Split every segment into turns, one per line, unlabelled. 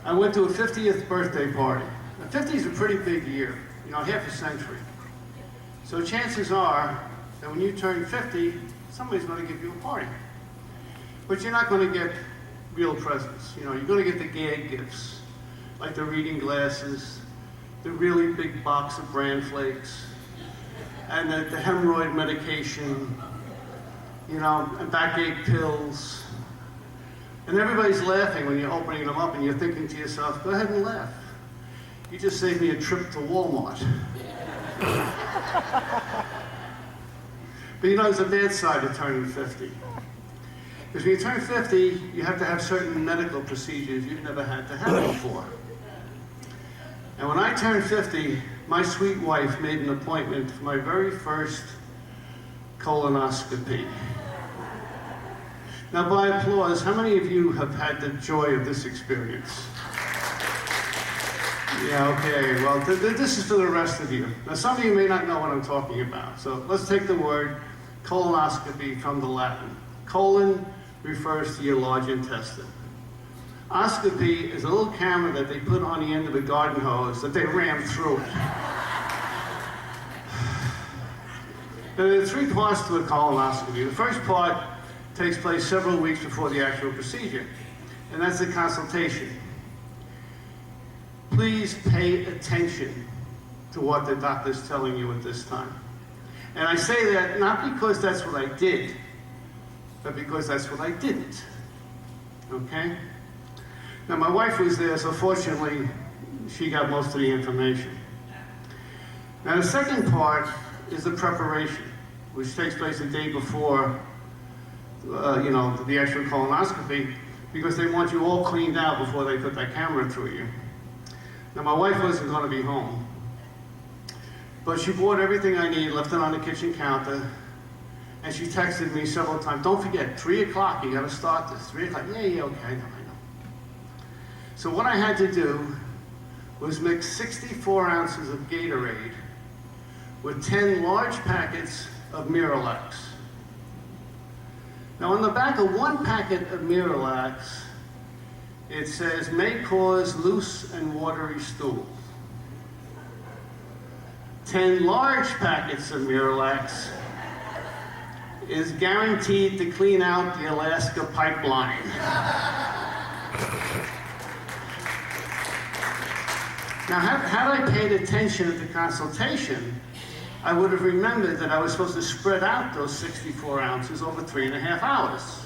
I went to a 50th birthday party. Now, 50 is a pretty big year, you know, half a century. So chances are that when you turn 50, somebody's going to give you a party. But you're not going to get real presents. You know, you're going to get the gag gifts, like the reading glasses, the really big box of bran flakes, and the hemorrhoid medication, you know, and backache pills. And everybody's laughing when you're opening them up and you're thinking to yourself, go ahead and laugh. You just saved me a trip to Walmart. But you know, there's a bad side to turning 50. Because when you turn 50, you have to have certain medical procedures you've never had to have before. And when I turned 50, my sweet wife made an appointment for my very first colonoscopy. Now, by applause, how many of you have had the joy of this experience? Yeah, okay, well, this is for the rest of you. Now, some of you may not know what I'm talking about, so let's take the word colonoscopy from the Latin. Colon refers to your large intestine. Oscopy is a little camera that they put on the end of a garden hose that they ram through it. Now, there are 3 parts to a colonoscopy. The first part takes place several weeks before the actual procedure, and that's the consultation. Please pay attention to what the doctor's telling you at this time. And I say that not because that's what I did, but because that's what I didn't. Okay? Now, my wife was there, so fortunately, she got most of the information. Now, the second part is the preparation, which takes place the day before, you know, the actual colonoscopy, because they want you all cleaned out before they put that camera through you. Now, my wife wasn't going to be home, but she bought everything I need, left it on the kitchen counter, and she texted me several times, don't forget, 3 o'clock, you got to start this. 3 o'clock, yeah, okay, I know. So what I had to do was mix 64 ounces of Gatorade with 10 large packets of Miralax. Now, on the back of one packet of Miralax, it says, may cause loose and watery stool. 10 large packets of Miralax is guaranteed to clean out the Alaska pipeline. Now, had I paid attention at the consultation, I would have remembered that I was supposed to spread out those 64 ounces over 3.5 hours.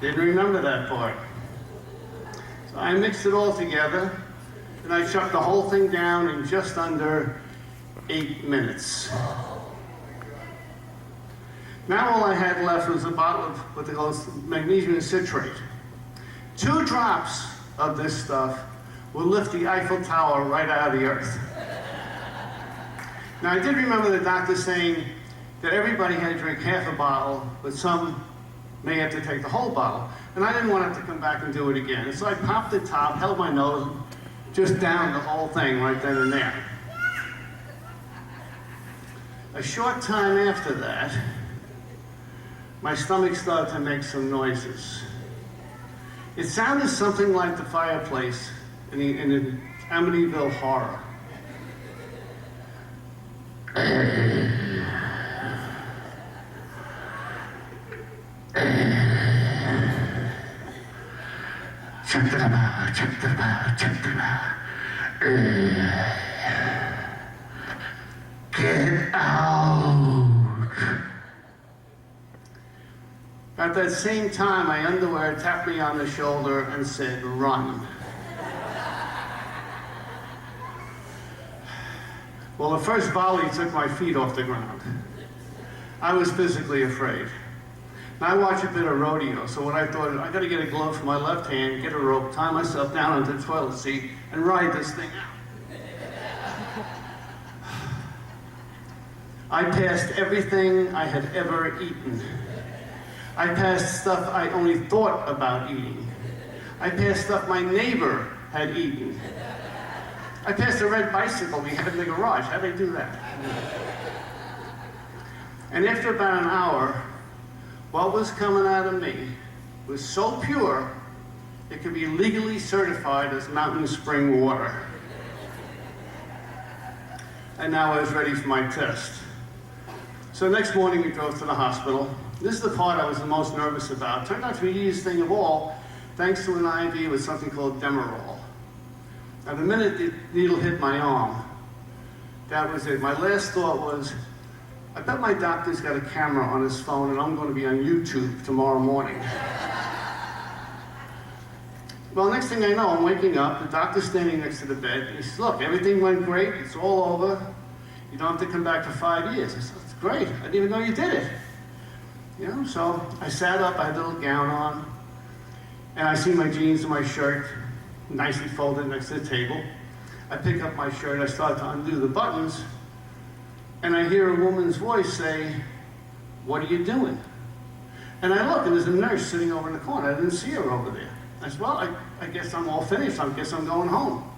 Didn't remember that part. So I mixed it all together, and I chucked the whole thing down in just under 8 minutes. Now all I had left was a bottle of what they call magnesium citrate. 2 drops of this stuff will lift the Eiffel Tower right out of the earth. Now, I did remember the doctor saying that everybody had to drink half a bottle, but some may have to take the whole bottle. And I didn't want him to come back and do it again. And so I popped the top, held my nose, just downed the whole thing right then and there. A short time after that, my stomach started to make some noises. It sounded something like the fireplace in the Amityville Horror. Get out. At that same time, my underwear tapped me on the shoulder and said, run. Well, the first volley took my feet off the ground. I was physically afraid. And I watch a bit of rodeo, so what I thought, I gotta get a glove for my left hand, get a rope, tie myself down onto the toilet seat, and ride this thing out. I passed everything I had ever eaten. I passed stuff I only thought about eating. I passed stuff my neighbor had eaten. I passed a red bicycle we had in the garage. How'd they do that? And after about an hour, what was coming out of me was so pure, it could be legally certified as mountain spring water. And now I was ready for my test. So next morning we drove to the hospital. This is the part I was the most nervous about. It turned out to be the easiest thing of all, thanks to an IV with something called Demerol. Now the minute the needle hit my arm, that was it. My last thought was, I bet my doctor's got a camera on his phone and I'm going to be on YouTube tomorrow morning. Well, next thing I know, I'm waking up, the doctor's standing next to the bed, and he says, look, everything went great, it's all over. You don't have to come back for 5 years. I said, that's great, I didn't even know you did it. You know, so I sat up, I had a little gown on, and I see my jeans and my shirt nicely folded next to the table. I pick up my shirt, I start to undo the buttons, and I hear a woman's voice say, what are you doing? And I look, and there's a nurse sitting over in the corner. I didn't see her over there. I said, well, I guess I'm all finished. I guess I'm going home.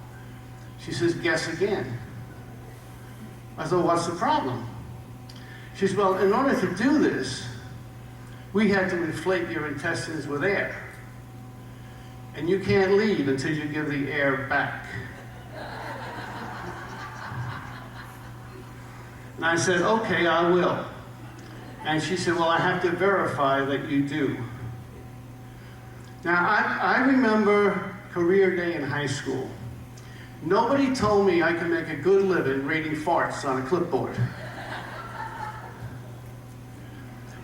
She says, guess again. I said, what's the problem? She said, well, in order to do this, we had to inflate your intestines with air. And you can't leave until you give the air back. And I said, okay, I will. And she said, well, I have to verify that you do. Now, I remember career day in high school. Nobody told me I could make a good living reading farts on a clipboard.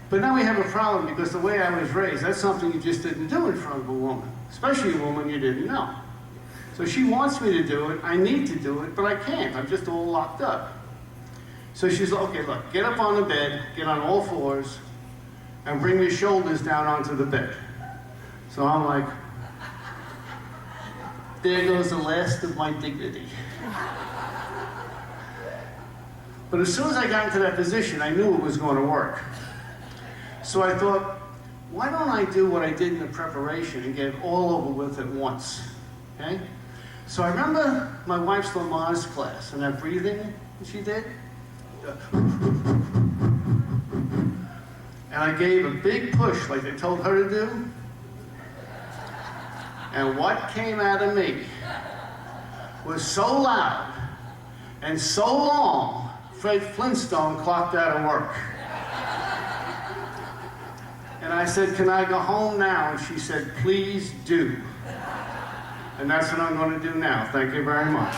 But now we have a problem because the way I was raised, that's something you just didn't do in front of a woman, especially a woman you didn't know. So she wants me to do it, I need to do it, but I can't, I'm just all locked up. So she's like, okay, look, get up on the bed, get on all fours, and bring your shoulders down onto the bed. So I'm like, there goes the last of my dignity. But as soon as I got into that position, I knew it was going to work. So I thought, why don't I do what I did in the preparation and get it all over with at once, okay? So I remember my wife's Lamaze class and that breathing that she did. And I gave a big push like they told her to do. And what came out of me was so loud and so long, Fred Flintstone clocked out of work. And I said, can I go home now? And she said, please do. And that's what I'm going to do now. Thank you very much.